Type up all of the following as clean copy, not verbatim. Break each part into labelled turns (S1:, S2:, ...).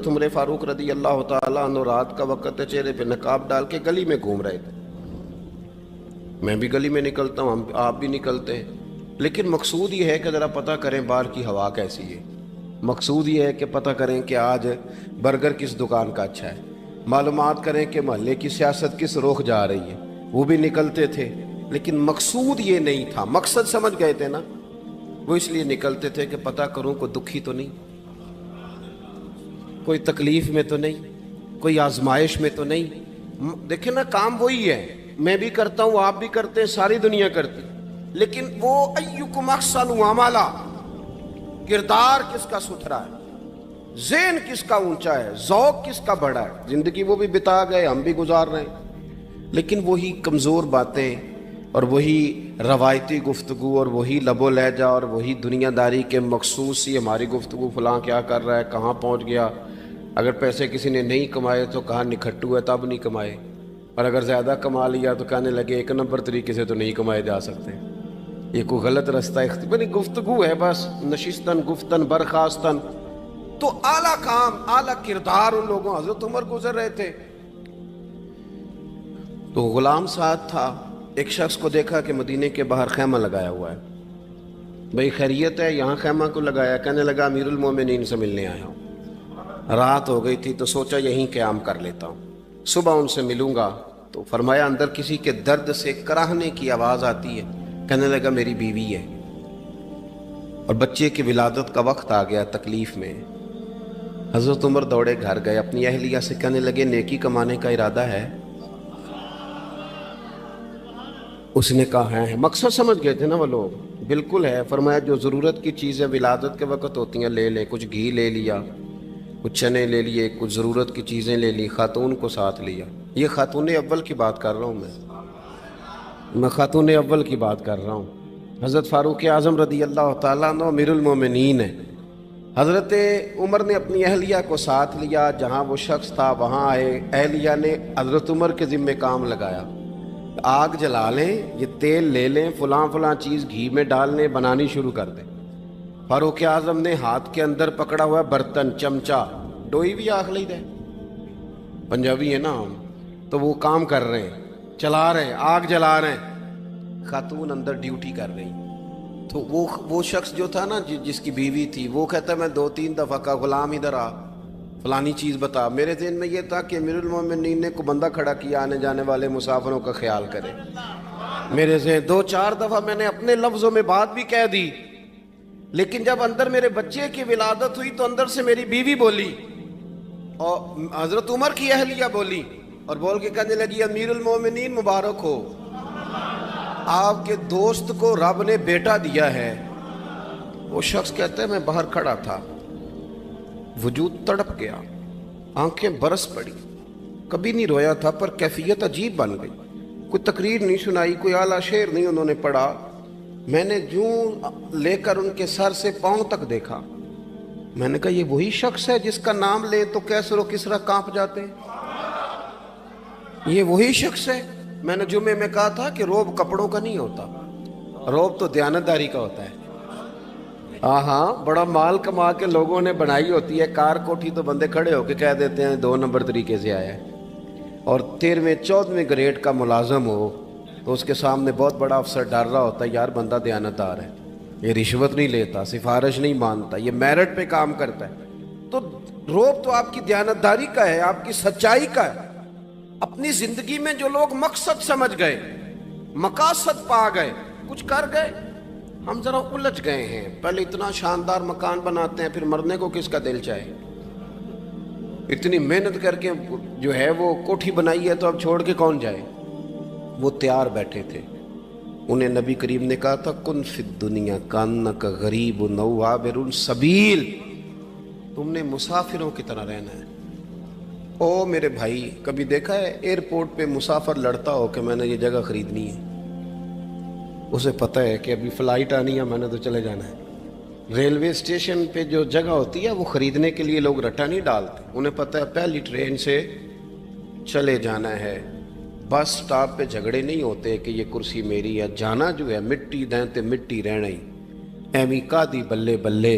S1: عمر فاروق رضی اللہ تعالیٰ عنہ رات کا وقت چہرے پہ نقاب ڈال کے گلی میں گھوم رہے تھے. میں بھی گلی میں نکلتا ہوں, آپ بھی نکلتے ہیں, لیکن مقصود یہ ہے کہ ذرا پتہ کریں باہر کی ہوا کیسی ہے. مقصود یہ ہے کہ پتہ کریں کہ آج برگر کس دکان کا اچھا ہے, معلومات کریں کہ محلے کی سیاست کس رخ جا رہی ہے. وہ بھی نکلتے تھے, لیکن مقصود یہ نہیں تھا. مقصد سمجھ گئے تھے نا, وہ اس لیے نکلتے تھے کہ پتہ کروں کوئی دکھی تو نہیں, کوئی تکلیف میں تو نہیں, کوئی آزمائش میں تو نہیں. دیکھیں نا, کام وہی ہے, میں بھی کرتا ہوں, آپ بھی کرتے ہیں, ساری دنیا کرتی, لیکن وہ ایکم احسن عملا, کردار کس کا ستھرا ہے, ذہن کس کا اونچا ہے, ذوق کس کا بڑا ہے. زندگی وہ بھی بتا گئے, ہم بھی گزار رہے ہیں, لیکن وہی کمزور باتیں اور وہی روایتی گفتگو اور وہی لب و لہجہ اور وہی دنیا داری کے مخصوص سی ہماری گفتگو. فلاں کیا کر رہا ہے, کہاں پہنچ گیا, اگر پیسے کسی نے نہیں کمائے تو کہاں نکھٹو ہے تب نہیں کمائے, اور اگر زیادہ کما لیا تو کہنے لگے ایک نمبر طریقے سے تو نہیں کمائے جا سکتے, یہ کوئی غلط رستہ اختیار گفتگو ہے بس, نشستن گفتن برخاستن. تو اعلیٰ کام, اعلیٰ کردار ان لوگوں, حضرت عمر گزر رہے تھے تو غلام ساتھ تھا. ایک شخص کو دیکھا کہ مدینے کے باہر خیمہ لگایا ہوا ہے. بھئی خیریت ہے, یہاں خیمہ کو لگایا؟ کہنے لگا امیر المومنین سے ملنے آیا ہوں, رات ہو گئی تھی تو سوچا یہیں قیام کر لیتا ہوں, صبح ان سے ملوں گا. تو فرمایا اندر کسی کے درد سے کراہنے کی آواز آتی ہے. کہنے لگا میری بیوی ہے اور بچے کی ولادت کا وقت آ گیا, تکلیف میں. حضرت عمر دوڑے گھر گئے, اپنی اہلیہ سے کہنے لگے نیکی کمانے کا ارادہ ہے؟ اس نے کہا ہے. مقصد سمجھ گئے تھے نا وہ لوگ, بالکل ہے. فرمایا جو ضرورت کی چیزیں ولادت کے وقت ہوتی ہیں لے لیں. کچھ گھی لے لیا, کچھ چنے لے لیے, کچھ ضرورت کی چیزیں لے لی, خاتون کو ساتھ لیا. یہ خاتون اول کی بات کر رہا ہوں, میں خاتون اول کی بات کر رہا ہوں. حضرت فاروق اعظم رضی اللہ تعالیٰ عنہ امیر المومنین ہیں. حضرت عمر نے اپنی اہلیہ کو ساتھ لیا, جہاں وہ شخص تھا وہاں آئے. اہلیہ نے حضرت عمر کے ذمہ کام لگایا, آگ جلا لیں, یہ تیل لے لیں, فلاں فلاں چیز گھی میں ڈال لیں, بنانی شروع کر دیں. فاروق اعظم نے ہاتھ کے اندر پکڑا ہوا برتن, چمچہ, ڈوئی بھی آخ لی دے, پنجابی ہے نا ہم, تو وہ کام کر رہے ہیں, چلا رہے ہیں, آگ جلا رہے ہیں. خاتون اندر ڈیوٹی کر رہی. تو وہ شخص جو تھا نا جس کی بیوی تھی, وہ کہتا ہے میں 2-3 دفعہ کا غلام ادھر آ, فلانی چیز بتا. میرے ذہن میں یہ تھا کہ امیر المومنین نے کو بندہ کھڑا کیا آنے جانے والے مسافروں کا خیال کرے. میرے ذہن 2-4 دفعہ میں نے اپنے لفظوں میں بات بھی کہہ دی, لیکن جب اندر میرے بچے کی ولادت ہوئی تو اندر سے میری بیوی بولی اور حضرت عمر کی اہلیہ بولی, اور بول کے کہنے لگی امیر المومنین مبارک ہو, آپ کے دوست کو رب نے بیٹا دیا ہے. وہ شخص کہتا ہے میں باہر کھڑا تھا, وجود تڑپ گیا, آنکھیں برس پڑی. کبھی نہیں رویا تھا پر کیفیت عجیب بن گئی. کوئی تقریر نہیں سنائی, کوئی اعلیٰ شعر نہیں انہوں نے پڑھا. میں نے جوں لے کر ان کے سر سے پاؤں تک دیکھا. میں نے کہا یہ وہی شخص ہے جس کا نام لے تو کیسر و کسرا کانپ جاتے ہیں, یہ وہی شخص ہے. میں نے جمعے میں کہا تھا کہ روب کپڑوں کا نہیں ہوتا, روب تو دیانتداری کا ہوتا ہے. ہاں, بڑا مال کما کے لوگوں نے بنائی ہوتی ہے, کار کوٹھی تو بندے کھڑے ہو کے کہہ دیتے ہیں 2 نمبر طریقے سے آیا ہے. اور 13ویں-14ویں گریڈ کا ملازم ہو تو اس کے سامنے بہت بڑا افسر ڈر رہا ہوتا ہے, یار بندہ دیانتدار ہے, یہ رشوت نہیں لیتا, سفارش نہیں مانتا, یہ میرٹ پہ کام کرتا ہے. تو روب تو آپ کی دیانتداری کا ہے, آپ کی سچائی کا ہے. اپنی زندگی میں جو لوگ مقصد سمجھ گئے, مقاصد پا گئے, کچھ کر گئے, ہم ذرا الجھ گئے ہیں. پہلے اتنا شاندار مکان بناتے ہیں, پھر مرنے کو کس کا دل چاہے. اتنی محنت کر کے جو ہے وہ کوٹھی بنائی ہے تو اب چھوڑ کے کون جائے. وہ تیار بیٹھے تھے. انہیں نبی کریم نے کہا تھا کن فی الدنیا کانک غریب نو عابر السبیل, تم نے مسافروں کی طرح رہنا ہے. او میرے بھائی, کبھی دیکھا ہے ایئرپورٹ پہ مسافر لڑتا ہو کہ میں نے یہ جگہ خریدنی ہے؟ اسے پتہ ہے کہ ابھی فلائٹ آنی ہے, میں نے تو چلے جانا ہے. ریلوے اسٹیشن پہ جو جگہ ہوتی ہے وہ خریدنے کے لیے لوگ رٹا نہیں ڈالتے, انہیں پتہ ہے پہلی ٹرین سے چلے جانا ہے. بس سٹاپ پہ جھگڑے نہیں ہوتے کہ یہ کرسی میری ہے, جانا جو ہے مٹی دیں تے مٹی رہنا ہی. ایویں کا دی بلے بلے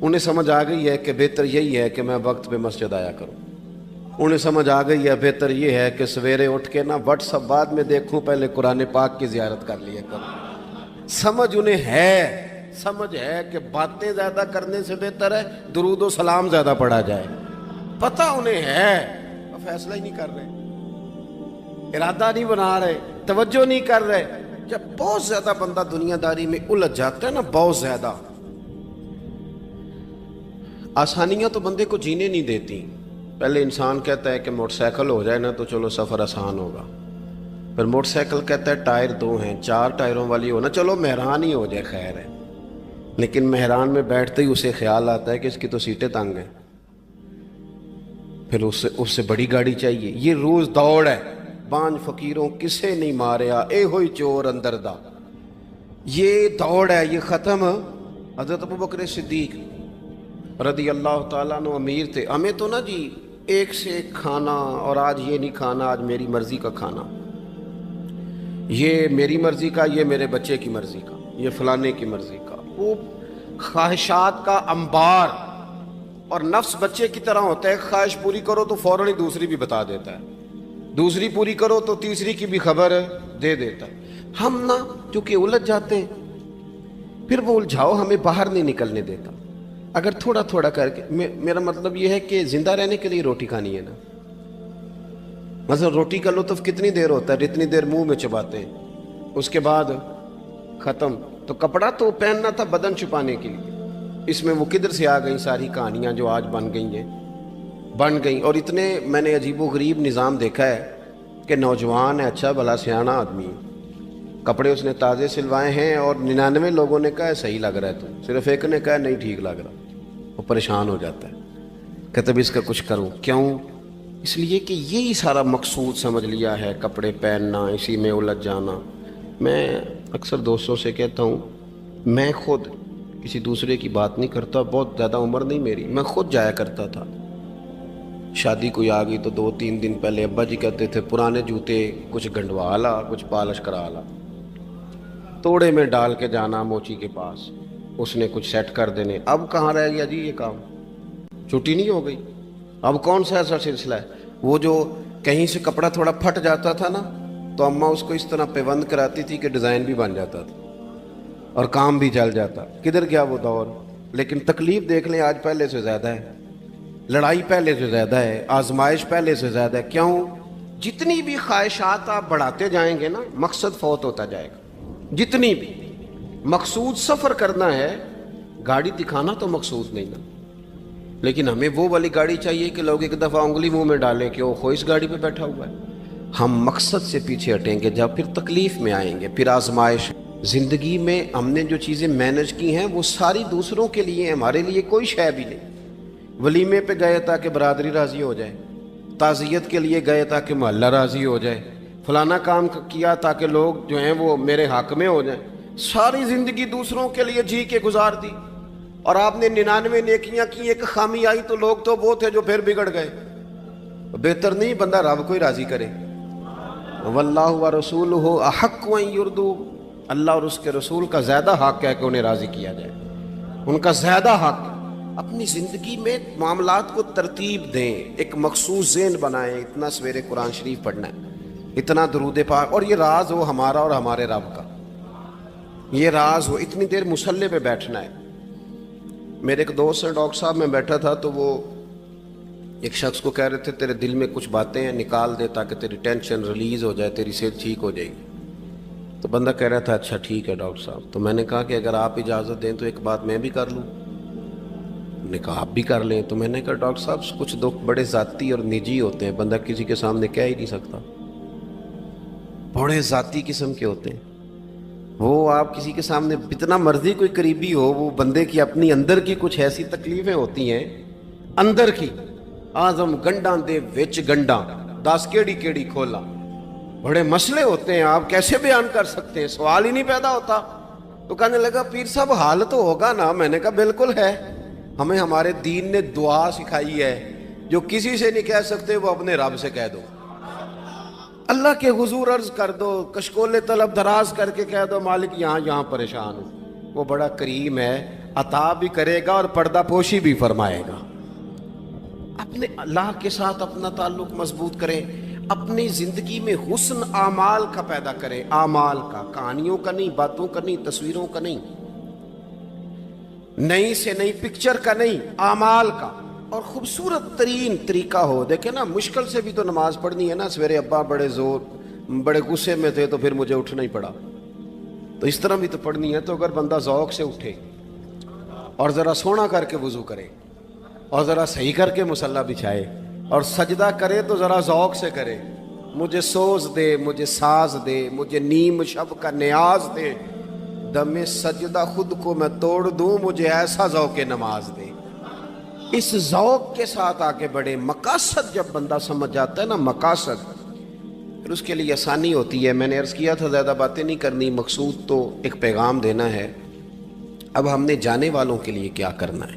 S1: انہیں سمجھ آ گئی ہے کہ بہتر یہی ہے کہ میں وقت پہ مسجد آیا کروں. انہیں سمجھ آ گئی ہے بہتر یہ ہے کہ سویرے اٹھ کے نا واٹس ایپ بعد میں دیکھوں، پہلے قرآن پاک کی زیارت کر لیا کروں. سمجھ انہیں ہے، سمجھ ہے کہ باتیں زیادہ کرنے سے بہتر ہے درود و سلام زیادہ پڑھا جائے. پتہ انہیں ہے، فیصلہ ہی نہیں کر رہے، ارادہ نہیں بنا رہے، توجہ نہیں کر رہے. جب بہت زیادہ بندہ دنیا داری میں الجھ جاتا ہے نا، بہت زیادہ، آسانیاں تو بندے کو جینے نہیں دیتی. پہلے انسان کہتا ہے کہ موٹر سائیکل ہو جائے نا تو چلو سفر آسان ہوگا. پھر موٹر سائیکل کہتا ہے ٹائر 2 ہیں، 4 ٹائروں والی ہونا، چلو مہران ہی ہو جائے خیر ہے. لیکن مہران میں بیٹھتے ہی اسے خیال آتا ہے کہ اس کی تو سیٹیں تنگ ہیں، پھر اس سے بڑی گاڑی چاہیے. یہ روز دوڑ ہے. بانج فقیروں کسے نہیں ماریا، اے ہوئی چور اندر دا. یہ دوڑ ہے، یہ ختم. حضرت ابوبکر صدیق رضی اللہ تعالیٰ عنہ امیر تھے. ہمیں تو نا جی ایک سے ایک کھانا، اور آج یہ نہیں کھانا، آج میری مرضی کا کھانا، یہ میری مرضی کا، یہ میرے بچے کی مرضی کا، یہ فلانے کی مرضی کا. وہ خواہشات کا انبار. اور نفس بچے کی طرح ہوتا ہے، خواہش پوری کرو تو فوراً ہی دوسری بھی بتا دیتا ہے، دوسری پوری کرو تو تیسری کی بھی خبر دے دیتا ہے. ہم نا چونکہ الجھ جاتے ہیں، پھر وہ الجھاؤ ہمیں باہر نہیں نکلنے دیتا. اگر تھوڑا تھوڑا کر کے، میرا مطلب یہ ہے کہ زندہ رہنے کے لیے روٹی کھانی ہے نا. مثلا روٹی کا لطف کتنی دیر ہوتا ہے، جتنی دیر منہ میں چباتے ہیں، اس کے بعد ختم. تو کپڑا تو پہننا تھا بدن چھپانے کے لیے، اس میں وہ کدھر سے آ گئی ساری کہانیاں جو آج بن گئیں. اور اتنے میں نے عجیب و غریب نظام دیکھا ہے کہ نوجوان ہے، اچھا بھلا سیاںا آدمی ہے، کپڑے اس نے تازے سلوائے ہیں، اور 99 لوگوں نے کہا ہے صحیح لگ رہا ہے، تو صرف ایک نے کہا ہے نہیں ٹھیک لگ رہا. وہ پریشان ہو جاتا ہے، کہتا ہے اس کا کچھ کروں. کیوں؟ اس لیے کہ یہی سارا مقصود سمجھ لیا ہے، کپڑے پہننا، اسی میں الجھ جانا. میں اکثر دوستوں سے کہتا ہوں، میں خود کسی دوسرے کی بات نہیں کرتا، بہت زیادہ عمر نہیں میری، میں خود جایا کرتا تھا. شادی کوئی آ گئی تو 2-3 دن پہلے ابا جی کہتے تھے پرانے جوتے کچھ گنڈوا لا، کچھ پالش کرا لا، توڑے میں ڈال کے جانا موچی کے پاس، اس نے کچھ سیٹ کر دینے. اب کہاں رہ گیا جی یہ کام؟ چھٹی نہیں ہو گئی. اب کون سا ایسا سلسلہ ہے؟ وہ جو کہیں سے کپڑا تھوڑا پھٹ جاتا تھا نا، تو اماں اس کو اس طرح پیوند کراتی تھی کہ ڈیزائن بھی بن جاتا تھا اور کام بھی چل جاتا. کدھر گیا وہ دور؟ لیکن تکلیف دیکھ لیں آج پہلے سے زیادہ ہے، لڑائی پہلے سے زیادہ ہے، آزمائش پہلے سے زیادہ ہے. کیوں؟ جتنی بھی خواہشات آپ بڑھاتے جائیں گے نا، مقصد فوت ہوتا جائے گا. جتنی بھی مقصود سفر کرنا ہے، گاڑی دکھانا تو مقصود نہیں نا. لیکن ہمیں وہ والی گاڑی چاہیے کہ لوگ ایک دفعہ انگلی منہ میں ڈالیں کہ وہ خو اس گاڑی پہ بیٹھا ہوا ہے. ہم مقصد سے پیچھے ہٹیں گے جب پھر تکلیف میں آئیں گے، پھر آزمائش. زندگی میں ہم نے جو چیزیں مینج کی ہیں وہ ساری دوسروں کے لیے ہیں، ہمارے لیے کوئی شے بھی نہیں. ولیمے پہ گئے تاکہ برادری راضی ہو جائے، تعزیت کے لیے گئے تاکہ محلہ راضی ہو جائے، فلانا کام کیا تاکہ لوگ جو ہیں وہ میرے حق میں ہو جائیں. ساری زندگی دوسروں کے لیے جی کے گزار دی. اور آپ نے 99 نیکیاں کی، ایک خامی آئی تو لوگ تو وہ تھے جو پھر بگڑ گئے. بہتر نہیں بندہ رب کو ہی راضی کرے. واللہ ورسولہ احق ان یرضوا، اللہ اور اس کے رسول کا زیادہ حق ہے کہ انہیں راضی کیا جائے، ان کا زیادہ حق. اپنی زندگی میں معاملات کو ترتیب دیں، ایک مخصوص ذہن بنائیں. اتنا سویرے قرآن شریف پڑھنا ہے، اتنا درود پاک، اور یہ راز ہو ہمارا اور ہمارے رب کا، یہ راز ہو. اتنی دیر مصلی پہ بیٹھنا ہے. میرے ایک دوست ہیں ڈاکٹر صاحب، میں بیٹھا تھا تو وہ ایک شخص کو کہہ رہے تھے تیرے دل میں کچھ باتیں ہیں نکال دے تاکہ تیری ٹینشن ریلیز ہو جائے، تیری صحت ٹھیک ہو جائے گی. تو بندہ کہہ رہا تھا اچھا ٹھیک ہے ڈاکٹر صاحب. تو میں نے کہا کہ اگر آپ اجازت دیں تو ایک بات میں بھی کر لوں. نے کہا آپ بھی کر لیں. تو میں نے کہا ڈاکٹر صاحب کچھ دکھ بڑے ذاتی اور نجی ہوتے ہیں، بندہ کسی کے سامنے کہہ ہی نہیں سکتا، بڑے ذاتی قسم کے ہوتے ہیں. وہ آپ کسی کے سامنے جتنا مرضی کوئی قریبی ہو، وہ بندے کی اپنی اندر کی کچھ ایسی تکلیفیں ہوتی ہیں اندر کی. آزم گنڈاں دے وچ گنڈاں 10 کیڑی کھولا، بڑے مسئلے ہوتے ہیں، آپ کیسے بیان کر سکتے ہیں؟ سوال ہی نہیں پیدا ہوتا. تو کہنے لگا پیر صاحب حال تو ہوگا نا. میں نے کہا بالکل ہے. ہمیں ہمارے دین نے دعا سکھائی ہے، جو کسی سے نہیں کہہ سکتے وہ اپنے رب سے کہہ دو. اللہ کے حضور عرض کر دو، کشکول طلب دراز کر کے کہہ دو مالک یہاں پریشان ہوں. وہ بڑا کریم ہے، عطا بھی کرے گا اور پردہ پوشی بھی فرمائے گا۔ اپنے اللہ کے ساتھ اپنا تعلق مضبوط کریں، اپنی زندگی میں حسن اعمال کا پیدا کریں، اعمال کا، کہانیوں کا نہیں، باتوں کا نہیں، تصویروں کا نہیں، نئی سے نئی پکچر کا نہیں، اعمال کا۔ اور خوبصورت ترین طریقہ ہو، دیکھیں نا مشکل سے بھی تو نماز پڑھنی ہے نا، سویرے ابا بڑے غصے میں تھے تو پھر مجھے اٹھنا ہی پڑا، تو اس طرح بھی تو پڑھنی ہے۔ تو اگر بندہ ذوق سے اٹھے اور ذرا سونا کر کے وضو کرے اور ذرا صحیح کر کے مصلی بچھائے اور سجدہ کرے تو ذرا ذوق سے کرے، مجھے سوز دے، مجھے ساز دے، مجھے نیم شب کا نیاز دے، دم سجدہ خود کو میں توڑ دوں، مجھے ایسا ذوق نماز دے۔ اس ذوق کے ساتھ آگے بڑھے۔ مقاصد جب بندہ سمجھ جاتا ہے نا، مقاصد، پھر اس کے لیے آسانی ہوتی ہے۔ میں نے عرض کیا تھا زیادہ باتیں نہیں کرنی، مقصود تو ایک پیغام دینا ہے۔ اب ہم نے جانے والوں کے لیے کیا کرنا ہے؟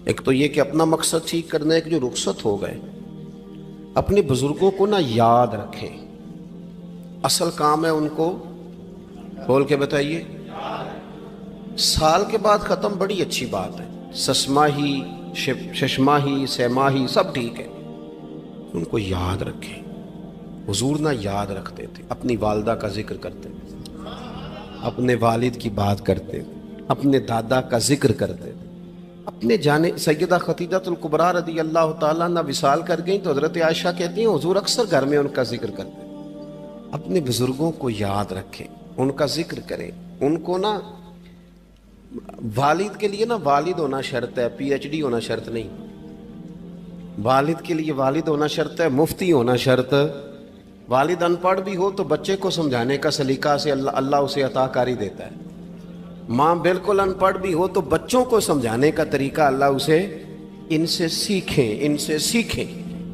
S1: ایک تو یہ کہ اپنا مقصد ٹھیک کرنا ہے کہ جو رخصت ہو گئے اپنے بزرگوں کو نا یاد رکھیں۔ اصل کام ہے ان کو کھول کے بتائیے۔ سال کے بعد ختم بڑی اچھی بات ہے، سسماہی، ششماہی، سیماہی سب ٹھیک ہے، ان کو یاد رکھیں۔ حضور نہ یاد رکھتے تھے، اپنی والدہ کا ذکر کرتے تھے، اپنے والد کی بات کرتے تھے، اپنے دادا کا ذکر کرتے تھے، اپنے جانے۔ سیدہ خدیجہ الکبریٰ رضی اللہ تعالیٰ عنہ وصال کر گئیں تو حضرت عائشہ کہتی ہیں حضور اکثر گھر میں ان کا ذکر کرتے۔ اپنے بزرگوں کو یاد رکھیں، ان کا ذکر کریں، ان کو نا، والد کے لیے نا والد ہونا شرط ہے، پی ایچ ڈی ہونا شرط نہیں۔ والد کے لیے والد ہونا شرط ہے، مفتی ہونا شرط۔ والد ان پڑھ بھی ہو تو بچے کو سمجھانے کا سلیقہ سے اللہ اسے عطا کاری دیتا ہے۔ ماں بالکل ان پڑھ بھی ہو تو بچوں کو سمجھانے کا طریقہ اللہ اسے، ان سے سیکھیں، ان سے سیکھیں۔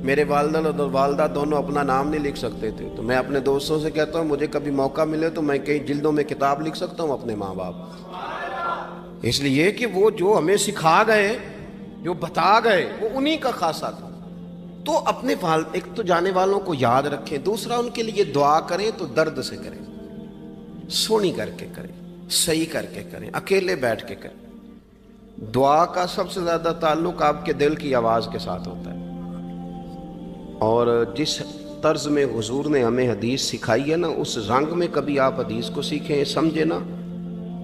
S1: میرے والدہ اور والدہ دونوں اپنا نام نہیں لکھ سکتے تھے، تو میں اپنے دوستوں سے کہتا ہوں مجھے کبھی موقع ملے تو میں کئی جلدوں میں کتاب لکھ سکتا ہوں اپنے ماں باپ، اس لیے کہ وہ جو ہمیں سکھا گئے، جو بتا گئے، وہ انہی کا خاصہ تھا۔ تو اپنے ایک تو جانے والوں کو یاد رکھیں، دوسرا ان کے لیے دعا کریں تو درد سے کریں، سونی کر کے کریں، صحیح کر کے کریں، اکیلے بیٹھ کے کریں۔ دعا کا سب سے زیادہ تعلق آپ کے دل کی آواز کے ساتھ ہوتا ہے، اور جس طرز میں حضور نے ہمیں حدیث سکھائی ہے نا، اس رنگ میں کبھی آپ حدیث کو سیکھیں، سمجھے نا۔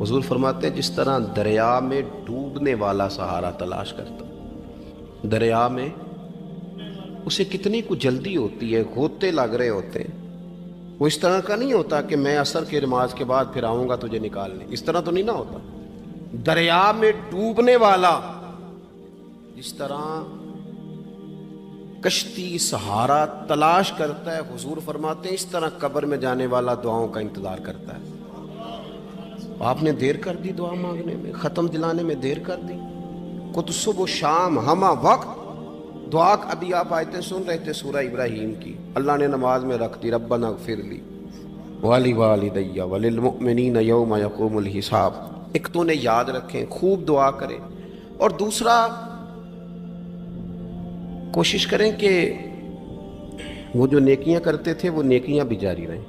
S1: حضور فرماتے ہیں جس طرح دریا میں ڈوبنے والا سہارا تلاش کرتا، دریا میں اسے کتنی کو جلدی ہوتی ہے، غوطے لگ رہے ہوتے ہیں، وہ اس طرح کا نہیں ہوتا کہ میں عصر کی نماز کے بعد پھر آؤں گا تجھے نکالنے، اس طرح تو نہیں نہ ہوتا۔ دریا میں ڈوبنے والا جس طرح کشتی سہارا تلاش کرتا ہے، حضور فرماتے ہیں اس طرح قبر میں جانے والا دعاؤں کا انتظار کرتا ہے۔ آپ نے دیر کر دی دعا مانگنے میں، ختم دلانے میں دیر کر دی، خود صبح و شام ہمہ وقت دعا۔ ابھی آپ آیتیں سن رہے تھے سورہ ابراہیم کی، اللہ نے نماز میں رکھ دی، ربنا اغفر لی ولی وللمؤمنین یوم یقوم الحساب۔ ایک تو نے یاد رکھیں، خوب دعا کریں، اور دوسرا کوشش کریں کہ وہ جو نیکیاں کرتے تھے وہ نیکیاں بھی جاری رہیں،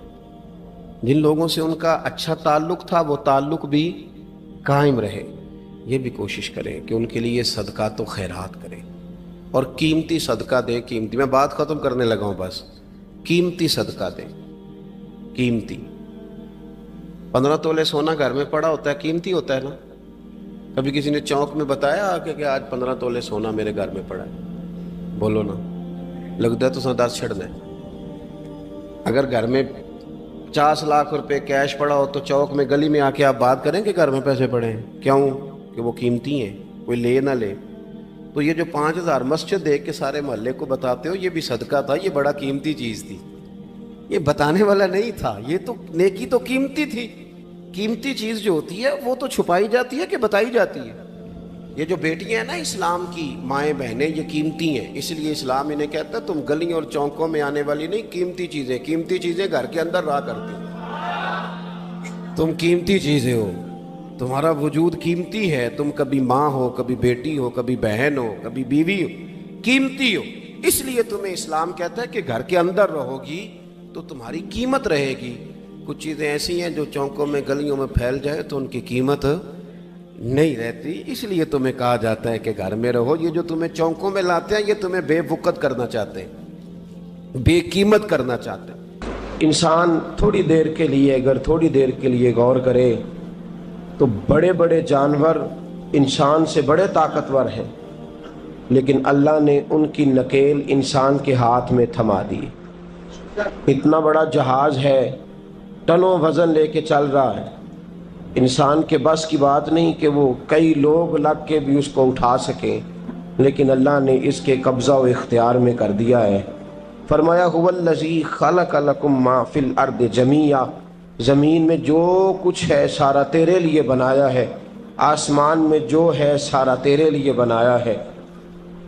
S1: جن لوگوں سے ان کا اچھا تعلق تھا وہ تعلق بھی قائم رہے۔ یہ بھی کوشش کریں کہ ان کے لیے صدقات و خیرات کریں، اور قیمتی صدقہ دیں۔ قیمتی، میں بات ختم کرنے لگا ہوں، بس قیمتی صدقہ دیں، قیمتی۔ 15 تولے سونا گھر میں پڑا ہوتا ہے، قیمتی ہوتا ہے نا۔ کبھی کسی نے چوک میں بتایا کہ آج 15 تولے سونا میرے گھر میں پڑا ہے؟ بولو نا، لگتا ہے تو 10 چھڑنا ہے۔ اگر گھر میں 50 لاکھ روپے کیش پڑا ہو تو چوک میں گلی میں آ کے آپ بات کریں کہ گھر میں پیسے پڑے ہیں؟ کیوں؟ کہ وہ قیمتی ہیں، کوئی لے نہ لے۔ تو یہ جو 5000 مسجد دیکھ کے سارے محلے کو بتاتے ہو، یہ بھی صدقہ تھا، یہ بڑا قیمتی چیز تھی، یہ بتانے والا نہیں تھا، یہ تو نیکی تو قیمتی تھی۔ قیمتی چیز جو ہوتی ہے وہ تو چھپائی جاتی ہے کہ بتائی جاتی ہے؟ یہ جو بیٹیاں ہیں نا اسلام کی، مائیں بہنیں، یہ قیمتی ہیں، اس لیے اسلام انہیں کہتا ہے تم گلیوں اور چوکوں میں آنے والی نہیں، قیمتی چیزیں، قیمتی چیزیں گھر کے اندر رہا کرتی ہیں۔ تم قیمتی چیزیں ہو، تمہارا وجود قیمتی ہے، تم کبھی ماں ہو، کبھی بیٹی ہو، کبھی بہن ہو، کبھی بیوی ہو، قیمتی ہو۔ اس لیے تمہیں اسلام کہتا ہے کہ گھر کے اندر رہو گی تو تمہاری قیمت رہے گی۔ کچھ چیزیں ایسی ہیں جو چوکوں میں گلیوں میں پھیل جائے تو ان کی قیمت نہیں رہتی، اس لیے تمہیں کہا جاتا ہے کہ گھر میں رہو۔ یہ جو تمہیں چونکوں میں لاتے ہیں یہ تمہیں بے وقت کرنا چاہتے ہیں، بے قیمت کرنا چاہتے ہیں۔
S2: انسان تھوڑی دیر کے لیے، اگر تھوڑی دیر کے لیے غور کرے تو بڑے بڑے جانور انسان سے بڑے طاقتور ہیں، لیکن اللہ نے ان کی نکیل انسان کے ہاتھ میں تھما دی۔ اتنا بڑا جہاز ہے، ٹنوں وزن لے کے چل رہا ہے، انسان کے بس کی بات نہیں کہ وہ کئی لوگ لگ کے بھی اس کو اٹھا سکیں، لیکن اللہ نے اس کے قبضہ و اختیار میں کر دیا ہے۔ فرمایا هو الذی خلق لکم ما فی الارض جمیعا، زمین میں جو کچھ ہے سارا تیرے لیے بنایا ہے، آسمان میں جو ہے سارا تیرے لیے بنایا ہے۔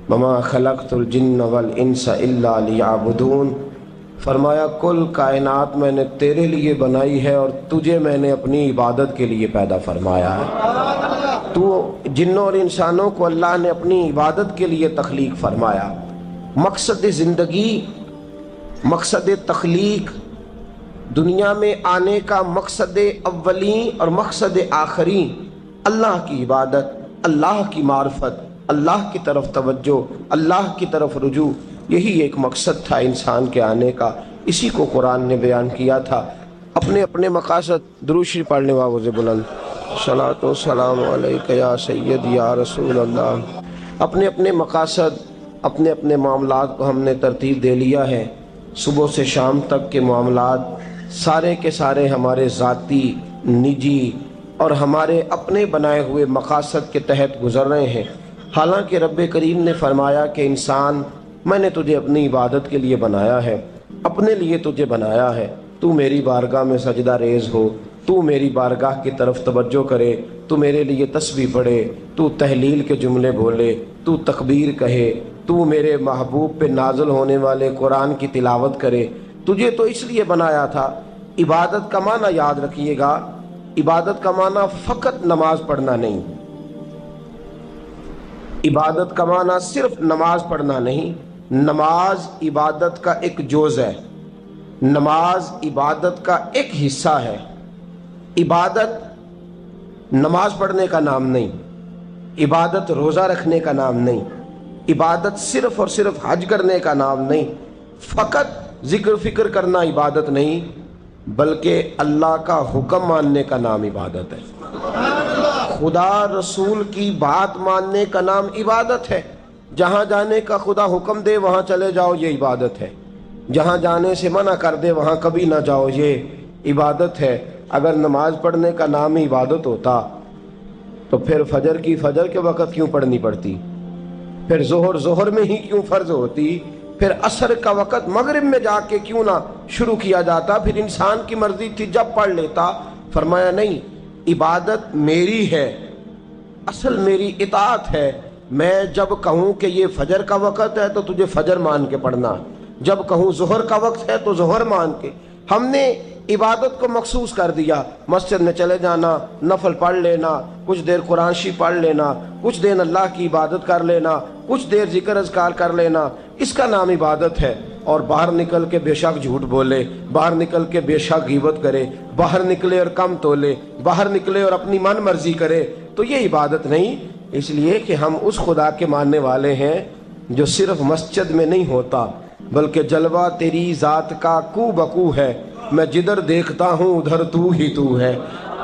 S2: وما خلقت الجن والانس الا لیعبدون، فرمایا کل کائنات میں نے تیرے لیے بنائی ہے اور تجھے میں نے اپنی عبادت کے لیے پیدا فرمایا ہے۔ تو جنوں اور انسانوں کو اللہ نے اپنی عبادت کے لیے تخلیق فرمایا۔ مقصد زندگی، مقصد تخلیق، دنیا میں آنے کا مقصد اولین اور مقصد آخری اللہ کی عبادت، اللہ کی معرفت، اللہ کی طرف توجہ، اللہ کی طرف رجوع، یہی ایک مقصد تھا انسان کے آنے کا۔ اسی کو قرآن نے بیان کیا تھا۔ اپنے اپنے مقاصد، درود شریف پڑھنے والے بلند صلاۃ و سلام علیک یا سید یا رسول اللہ۔ اپنے اپنے مقاصد، اپنے اپنے معاملات کو ہم نے ترتیب دے لیا ہے۔ صبح سے شام تک کے معاملات سارے کے سارے ہمارے ذاتی، نجی اور ہمارے اپنے بنائے ہوئے مقاصد کے تحت گزر رہے ہیں، حالانکہ رب کریم نے فرمایا کہ انسان میں نے تجھے اپنی عبادت کے لیے بنایا ہے، اپنے لیے تجھے بنایا ہے، تو میری بارگاہ میں سجدہ ریز ہو، تو میری بارگاہ کی طرف توجہ کرے، تو میرے لیے تسبیح پڑھے، تو تحلیل کے جملے بولے، تو تکبیر کہے، تو میرے محبوب پہ نازل ہونے والے قرآن کی تلاوت کرے۔ تجھے تو اس لیے بنایا تھا۔ عبادت کا معنی یاد رکھیے گا، عبادت کا معنی فقط نماز پڑھنا نہیں، عبادت کا معنی صرف نماز پڑھنا نہیں، نماز عبادت کا ایک جز ہے، نماز عبادت کا ایک حصہ ہے۔ عبادت نماز پڑھنے کا نام نہیں، عبادت روزہ رکھنے کا نام نہیں، عبادت صرف اور صرف حج کرنے کا نام نہیں، فقط ذکر فکر کرنا عبادت نہیں، بلکہ اللہ کا حکم ماننے کا نام عبادت ہے۔ خدا رسول کی بات ماننے کا نام عبادت ہے۔ جہاں جانے کا خدا حکم دے وہاں چلے جاؤ، یہ عبادت ہے۔ جہاں جانے سے منع کر دے وہاں کبھی نہ جاؤ، یہ عبادت ہے۔ اگر نماز پڑھنے کا نام ہی عبادت ہوتا تو پھر فجر کی فجر کے وقت کیوں پڑھنی پڑتی، پھر ظہر میں ہی کیوں فرض ہوتی، پھر عصر کا وقت مغرب میں جا کے کیوں نہ شروع کیا جاتا، پھر انسان کی مرضی تھی جب پڑھ لیتا۔ فرمایا نہیں، عبادت میری ہے، اصل میری اطاعت ہے۔ میں جب کہوں کہ یہ فجر کا وقت ہے تو تجھے فجر مان کے پڑھنا، جب کہوں ظہر کا وقت ہے تو ظہر مان کے۔ ہم نے عبادت کو مخصوص کر دیا، مسجد میں چلے جانا، نفل پڑھ لینا، کچھ دیر قرآن شریف پڑھ لینا، کچھ دیر اللہ کی عبادت کر لینا، کچھ دیر ذکر اذکار کر لینا، اس کا نام عبادت ہے۔ اور باہر نکل کے بے شک جھوٹ بولے، باہر نکل کے بے شک غیبت کرے، باہر نکلے اور کم تولے، باہر نکلے اور اپنی من مرضی کرے، تو یہ عبادت نہیں۔ اس لیے کہ ہم اس خدا کے ماننے والے ہیں جو صرف مسجد میں نہیں ہوتا، بلکہ جلوہ تیری ذات کا کو بکو ہے، میں جدھر دیکھتا ہوں ادھر تو ہی تو ہے۔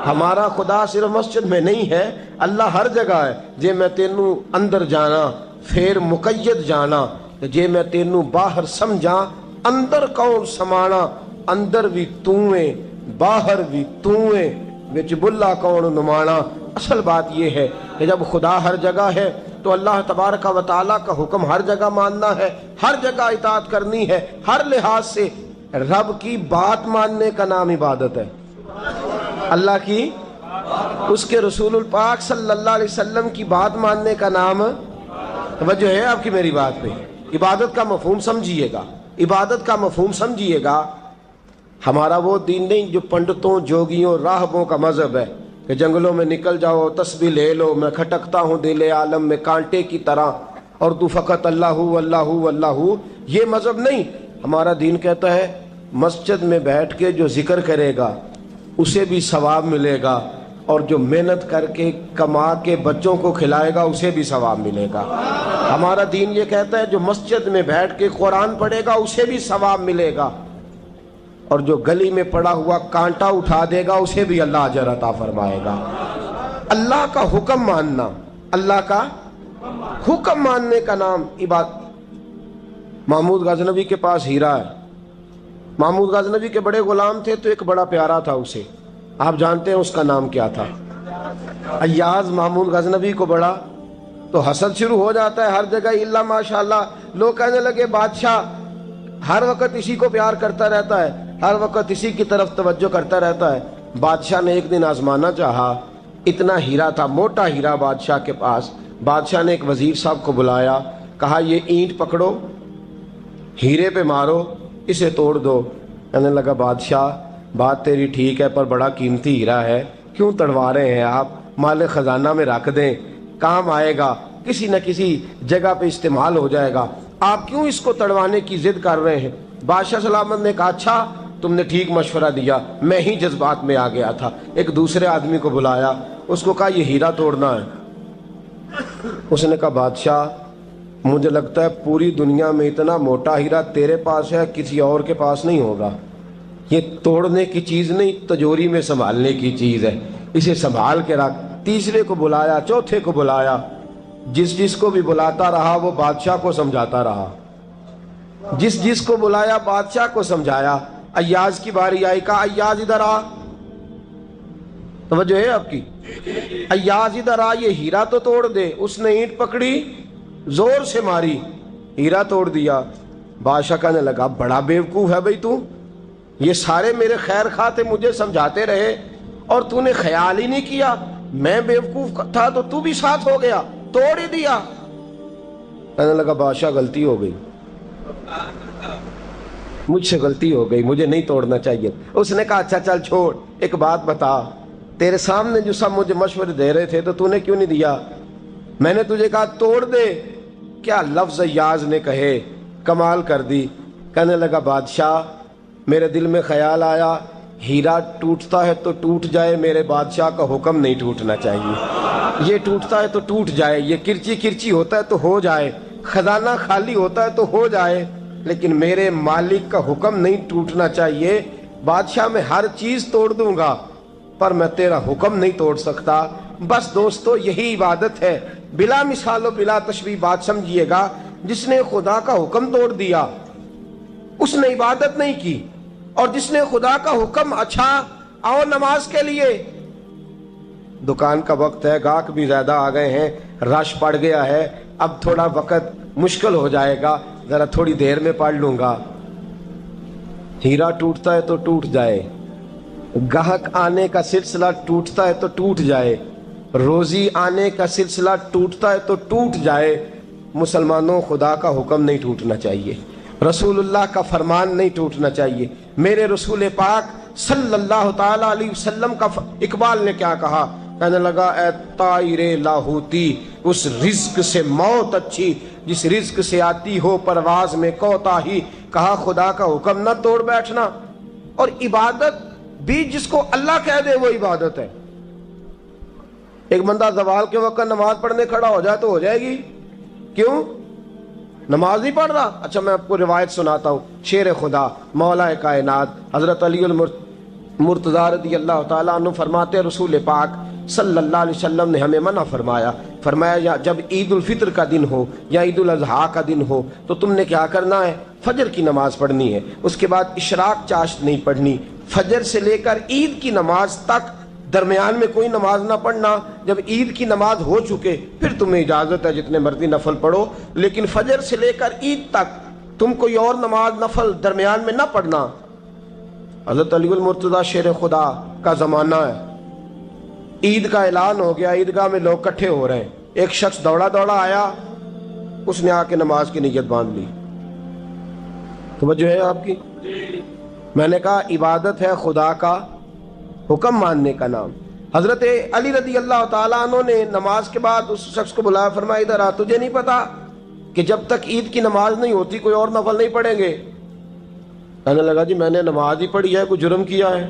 S2: ہمارا خدا صرف مسجد میں نہیں ہے، اللہ ہر جگہ ہے۔ جے میں تینوں اندر جانا پھر مقید جانا، جے میں تینوں باہر سمجھا اندر کون سمانا، اندر بھی تویں باہر بھی تویں وچ بلا کون نمانا۔ اصل بات یہ ہے کہ جب خدا ہر جگہ ہے تو اللہ تبارک و تعالیٰ کا حکم ہر جگہ ماننا ہے، ہر جگہ اطاعت کرنی ہے، ہر لحاظ سے۔ رب کی بات ماننے کا نام عبادت ہے، اللہ کی، اس کے رسول الپاک صلی اللہ علیہ وسلم کی بات ماننے کا نام، توجہ ہے آپ کی میری بات پہ، عبادت کا مفہوم سمجھیے گا، عبادت کا مفہوم سمجھیے گا۔ ہمارا وہ دین نہیں جو پنڈتوں، جوگیوں، راہبوں کا مذہب ہے کہ جنگلوں میں نکل جاؤ، تسبیح لے لو، میں کھٹکتا ہوں دل عالم میں کانٹے کی طرح اور تو فقط اللہ اللہ اللہ۔ یہ مذہب نہیں۔ ہمارا دین کہتا ہے مسجد میں بیٹھ کے جو ذکر کرے گا اسے بھی ثواب ملے گا، اور جو محنت کر کے کما کے بچوں کو کھلائے گا اسے بھی ثواب ملے گا۔ ہمارا دین یہ کہتا ہے جو مسجد میں بیٹھ کے قرآن پڑھے گا اسے بھی ثواب ملے گا، اور جو گلی میں پڑا ہوا کانٹا اٹھا دے گا اسے بھی اللہ اجر عطا فرمائے گا۔ اللہ کا حکم ماننا، اللہ کا حکم ماننے کا نام عبادت۔ محمود غزنوی کے پاس ہیرا ہے، محمود غزنوی کے بڑے غلام تھے تو ایک بڑا پیارا تھا اسے، آپ جانتے ہیں اس کا نام کیا تھا؟ ایاز محمود غزنوی کو بڑا تو حسد شروع ہو جاتا ہے ہر جگہ، اللہ ماشاءاللہ، لوگ کہنے لگے بادشاہ ہر وقت اسی کو پیار کرتا رہتا ہے، ہر وقت اسی کی طرف توجہ کرتا رہتا ہے۔ بادشاہ نے ایک دن آزمانا چاہا، اتنا ہیرا تھا، موٹا ہیرا بادشاہ کے پاس۔ بادشاہ نے ایک وزیر صاحب کو بلایا، کہا یہ اینٹ پکڑو، ہیرے پہ مارو، اسے توڑ دو۔ کہنے لگا بادشاہ بات تیری ٹھیک ہے پر بڑا قیمتی ہیرا ہے، کیوں تڑوا رہے ہیں آپ؟ مال خزانہ میں رکھ دیں، کام آئے گا، کسی نہ کسی جگہ پہ استعمال ہو جائے گا، آپ کیوں اس کو تڑوانے کی ضد کر رہے ہیں؟ بادشاہ سلامت نے کہا اچھا تم نے ٹھیک مشورہ دیا، میں ہی جذبات میں آ گیا تھا۔ ایک دوسرے آدمی کو بلایا، اس کو کہا یہ ہیرا توڑنا ہے۔ اس نے کہا بادشاہ مجھے لگتا ہے پوری دنیا میں اتنا موٹا ہیرا تیرے پاس ہے، کسی اور کے پاس نہیں ہوگا، یہ توڑنے کی چیز نہیں، تجوری میں سنبھالنے کی چیز ہے، اسے سنبھال کے رکھ۔ تیسرے کو بلایا، چوتھے کو بلایا، جس کو بھی بلاتا رہا وہ بادشاہ کو سمجھاتا رہا، جس کو بلایا بادشاہ کو سمجھایا۔ ایاز کی باری آئی، کہا ایاز ادھر آ، توجہ ہے آپ کی؟ ایاز ادھر آ، یہ ہیرا تو توڑ دے۔ اس نے اینٹ پکڑی، زور سے ماری، ہیرا توڑ دیا۔ بادشاہ کہنے لگا بڑا بیوقوف ہے بھئی تو، یہ سارے میرے خیر خواہ تھے، مجھے سمجھاتے رہے اور تو نے خیال ہی نہیں کیا، میں بیوقوف تھا تو بھی ساتھ ہو گیا، توڑ ہی دیا۔ کہنے لگا بادشاہ غلطی ہو گئی، مجھ سے غلطی ہو گئی، مجھے نہیں توڑنا چاہیے۔ اس نے کہا اچھا چل چھوڑ، ایک بات بتا، تیرے سامنے جو سب مجھے مشورے دے رہے تھے تو نے کیوں نہیں دیا؟ میں نے تجھے کہا توڑ دے، کیا لفظ ایاز نے کہے، کمال کر دی۔ کہنے لگا بادشاہ میرے دل میں خیال آیا ہیرا ٹوٹتا ہے تو ٹوٹ جائے، میرے بادشاہ کا حکم نہیں ٹوٹنا چاہیے، یہ ٹوٹتا ہے تو ٹوٹ جائے، یہ کرچی کرچی ہوتا ہے تو ہو جائے، خزانہ خالی ہوتا ہے تو ہو جائے، لیکن میرے مالک کا حکم نہیں ٹوٹنا چاہیے۔ بادشاہ میں ہر چیز توڑ دوں گا پر میں تیرا حکم نہیں توڑ سکتا۔ بس دوستو یہی عبادت ہے، بلا مثال و بلا تشبیہ بات سمجھیے گا۔ جس نے خدا کا حکم توڑ دیا اس نے عبادت نہیں کی، اور جس نے خدا کا حکم اچھا آؤ نماز کے لیے، دکان کا وقت ہے، گاہک بھی زیادہ آ گئے ہیں، رش پڑ گیا ہے، اب تھوڑا وقت مشکل ہو جائے گا، ذرا تھوڑی دیر میں پڑھ لوں گا۔ ہیرا ٹوٹتا ہے تو ٹوٹ جائے، گاہک آنے کا سلسلہ ٹوٹتا ہے تو ٹوٹ جائے، روزی آنے کا سلسلہ ٹوٹتا ہے تو ٹوٹ جائے، مسلمانوں خدا کا حکم نہیں ٹوٹنا چاہیے، رسول اللہ کا فرمان نہیں ٹوٹنا چاہیے۔ میرے رسول پاک صلی اللہ تعالی علیہ وسلم کا اقبال نے کیا کہا؟ کہنے لگا اے طائر لاہوتی، اس رزق سے موت اچھی جس رزق سے آتی ہو پرواز میں کوتاہی۔ کہا خدا کا حکم نہ توڑ بیٹھنا، اور عبادت بھی جس کو اللہ کہہ دے وہ عبادت ہے۔ ایک بندہ زوال کے وقت نماز پڑھنے کھڑا ہو جائے تو ہو جائے گی، کیوں؟ نماز نہیں پڑھ رہا؟ اچھا میں آپ کو روایت سناتا ہوں، شیر خدا مولا کائنات حضرت علی المرتضیٰ رضی اللہ تعالیٰ عنہ فرماتے ہیں رسول پاک صلی اللہ علیہ وسلم نے ہمیں منع فرمایا جب عید الفطر کا دن ہو یا عید الاضحیٰ کا دن ہو تو تم نے کیا کرنا ہے؟ فجر کی نماز پڑھنی ہے، اس کے بعد اشراق چاشت نہیں پڑھنی، فجر سے لے کر عید کی نماز تک درمیان میں کوئی نماز نہ پڑھنا۔ جب عید کی نماز ہو چکے پھر تمہیں اجازت ہے جتنے مرضی نفل پڑھو، لیکن فجر سے لے کر عید تک تم کوئی اور نماز نفل درمیان میں نہ پڑھنا۔ حضرت علی المرتضیٰ شیر خدا کا زمانہ ہے، عید کا اعلان ہو گیا، عیدگاہ میں لوگ اکٹھے ہو رہے ہیں، ایک شخص دوڑا آیا، اس نے آ کے نماز کی نیت باندھ لی۔ توجہ ہے آپ کی؟ میں نے کہا عبادت ہے خدا کا حکم ماننے کا نام۔ حضرت علی رضی اللہ تعالیٰ عنہ نے نماز کے بعد اس شخص کو بلایا، فرمایا ادھر آ، تجھے نہیں پتا کہ جب تک عید کی نماز نہیں ہوتی کوئی اور نفل نہیں پڑھیں گے؟ کہنے لگا جی میں نے نماز ہی پڑھی ہے، کوئی جرم کیا ہے؟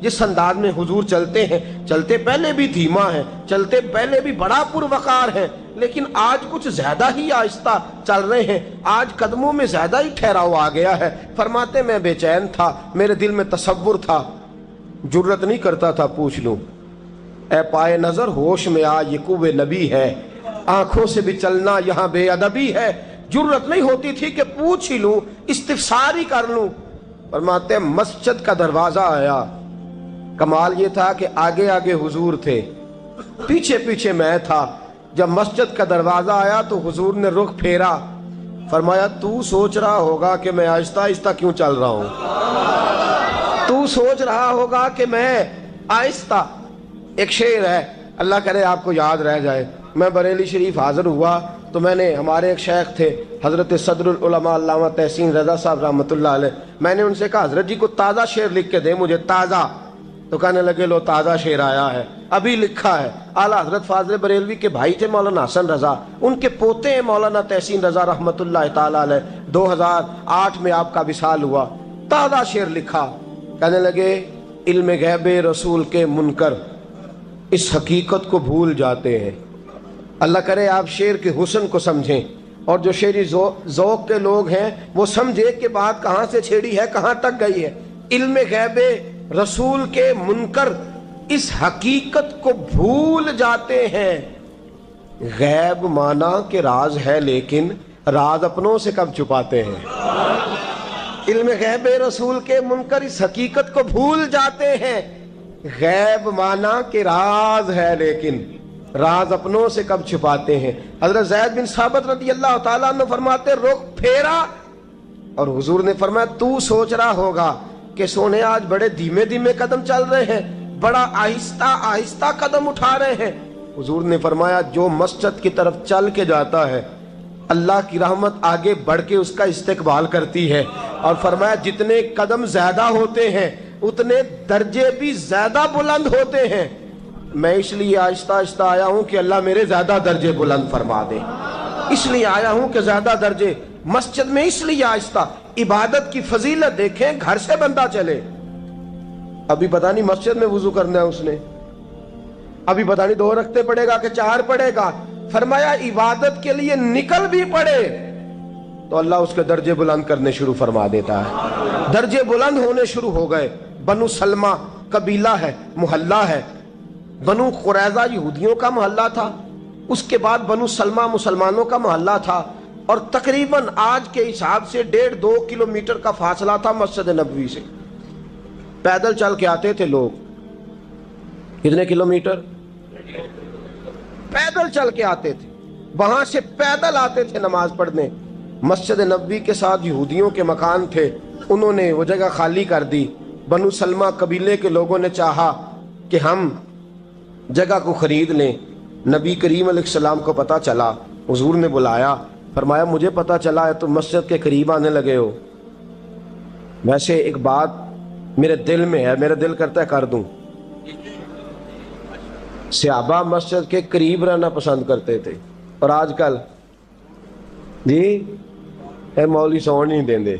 S2: جس انداز میں حضور چلتے ہیں، چلتے پہلے بھی دھیما ہے، چلتے پہلے بھی بڑا پروقار ہے، لیکن آج کچھ زیادہ ہی آہستہ چل رہے ہیں، آج قدموں میں زیادہ ہی ٹھہراؤ آ گیا ہے۔ فرماتے میں بے چین تھا، میرے دل میں تصور تھا، جرت نہیں کرتا تھا پوچھ لوں، اے پائے نظر ہوش میں آ یہ کوہ نبی ہے، آنکھوں سے بھی چلنا یہاں بے ادبی ہے۔ جرت نہیں ہوتی تھی کہ پوچھ ہی لوں، استفسار ہی کر لوں۔ فرماتے ہیں مسجد کا دروازہ آیا، کمال یہ تھا کہ آگے آگے حضور تھے، پیچھے پیچھے میں تھا۔ جب مسجد کا دروازہ آیا تو حضور نے رخ پھیرا، فرمایا تو سوچ رہا ہوگا کہ میں آہستہ آہستہ کیوں چل رہا ہوں، تو سوچ رہا ہوگا کہ میں آہستہ۔ ایک شعر ہے، اللہ کرے آپ کو یاد رہ جائے۔ میں بریلی شریف حاضر ہوا تو میں نے، ہمارے ایک شیخ تھے حضرت صدر العلماء علامہ تحسین رضا صاحب رحمۃ اللہ علیہ، میں نے ان سے کہا حضرت جی کو تازہ شعر لکھ کے دیں مجھے، تازہ۔ تو کہنے لگے لو تازہ شعر آیا ہے، ابھی لکھا ہے۔ اعلیٰ حضرت فاضل بریلوی کے بھائی تھے مولانا حسن رضا، ان کے پوتے ہیں مولانا تحسین رضا رحمۃ اللہ تعالیٰ علیہ، 2008 میں آپ کا وصال ہوا۔ تازہ شعر لکھا، کہنے لگے علم غیب رسول کے منکر اس حقیقت کو بھول جاتے ہیں۔ اللہ کرے آپ شعر کے حسن کو سمجھیں، اور جو شعری ذوق کے لوگ ہیں وہ سمجھے کہ بات کہاں سے چھیڑی ہے، کہاں تک گئی ہے۔ علم غیب رسول کے منکر اس حقیقت کو بھول جاتے ہیں۔ غیب مانا کہ راز ہے، لیکن راز اپنوں سے کب چھپاتے ہیں۔ علم غیب رسول کے منکر اس حقیقت کو بھول جاتے ہیں۔ غیب مانا کہ راز ہے، لیکن راز اپنوں سے کب چھپاتے ہیں۔ حضرت زید بن ثابت رضی اللہ تعالیٰ عنہ فرماتے رخ پھیرا اور حضور نے فرمایا تو سوچ رہا ہوگا کہ سونے آج بڑے دھیمے دھیمے قدم چل رہے ہیں، بڑا آہستہ آہستہ قدم اٹھا رہے ہیں۔ حضور نے فرمایا جو مسجد کی طرف چل کے جاتا ہے اللہ کی رحمت آگے بڑھ کے اس کا استقبال کرتی ہے، اور فرمایا جتنے قدم زیادہ ہوتے ہیں اتنے درجے بھی زیادہ بلند ہوتے ہیں۔ میں اس لیے آہستہ آہستہ آیا ہوں کہ اللہ میرے زیادہ درجے بلند فرما دے، اس لیے آیا ہوں کہ زیادہ درجے مسجد میں، اس لیے آہستہ۔ عبادت کی فضیلت دیکھیں، گھر سے بندہ چلے، ابھی پتہ نہیں مسجد میں وضو کرنا ہے اس نے، ابھی پتہ نہیں 2 رکعتیں پڑھے گا کہ 4 پڑھے گا۔ فرمایا عبادت کے لیے نکل بھی پڑے تو اللہ اس کے درجے بلند کرنے شروع فرما دیتا ہے۔ درجے بلند ہونے شروع ہو گئے۔ بنو سلمہ قبیلہ ہے، محلہ ہے، بنو قریظہ یہودیوں کا محلہ تھا، اس کے بعد بنو سلمہ مسلمانوں کا محلہ تھا، اور تقریباً آج کے حساب سے 1.5-2 کلومیٹر کا فاصلہ تھا مسجد نبوی سے۔ پیدل چل کے آتے تھے لوگ، کتنے کلومیٹر؟ پیدل چل کے آتے تھے، وہاں سے پیدل آتے تھے نماز پڑھنے۔ مسجد نبوی کے ساتھ یہودیوں کے مکان تھے، انہوں نے وہ جگہ خالی کر دی۔ بنو سلمہ قبیلے کے لوگوں نے چاہا کہ ہم جگہ کو خرید لیں۔ نبی کریم علیہ السلام کو پتہ چلا، حضور نے بلایا، فرمایا مجھے پتہ چلا ہے تم مسجد کے قریب آنے لگے ہو، ویسے ایک بات میرے دل میں ہے، میرا دل کرتا ہے کر دوں۔ صحابہ مسجد کے قریب رہنا پسند کرتے تھے، اور آج کل جی اے مولوی سون نہیں دیں دے۔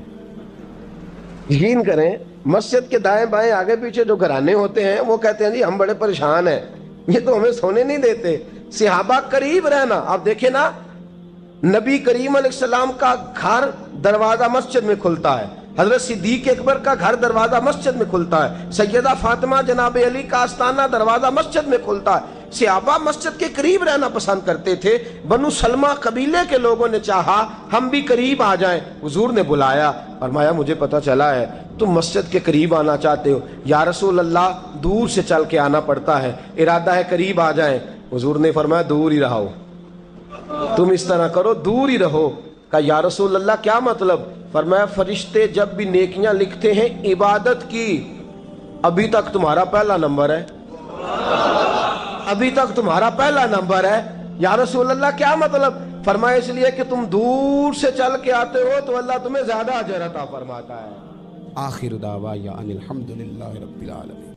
S2: یقین کریں مسجد کے دائیں بائیں آگے پیچھے جو گھرانے ہوتے ہیں وہ کہتے ہیں جی ہم بڑے پریشان ہیں، یہ تو ہمیں سونے نہیں دیتے۔ صحابہ قریب رہنا، آپ دیکھیں نا نبی کریم علیہ السلام کا گھر دروازہ مسجد میں کھلتا ہے، حضرت صدیق اکبر کا گھر دروازہ مسجد میں کھلتا ہے، سیدہ فاطمہ جناب علی کا آستانہ دروازہ مسجد میں کھلتا ہے۔ صحابہ مسجد کے قریب رہنا پسند کرتے تھے۔ بنو سلمہ قبیلے کے لوگوں نے چاہا ہم بھی قریب آ جائیں، حضور نے بلایا، فرمایا مجھے پتہ چلا ہے تم مسجد کے قریب آنا چاہتے ہو، یا رسول اللہ دور سے چل کے آنا پڑتا ہے، ارادہ ہے قریب آ جائیں۔ حضور نے فرمایا دور ہی رہو، تم اس طرح کرو دور ہی رہو۔ کہا یا رسول اللہ کیا مطلب؟ فرمایا فرشتے جب بھی نیکیاں لکھتے ہیں عبادت کی، ابھی تک تمہارا پہلا نمبر ہے، ابھی تک تمہارا پہلا نمبر ہے۔ یا رسول اللہ کیا مطلب؟ فرمایا اس لیے کہ تم دور سے چل کے آتے ہو تو اللہ تمہیں زیادہ اجر عطا فرماتا ہے۔
S1: آخر دعوانا ان الحمد للہ رب العالمین۔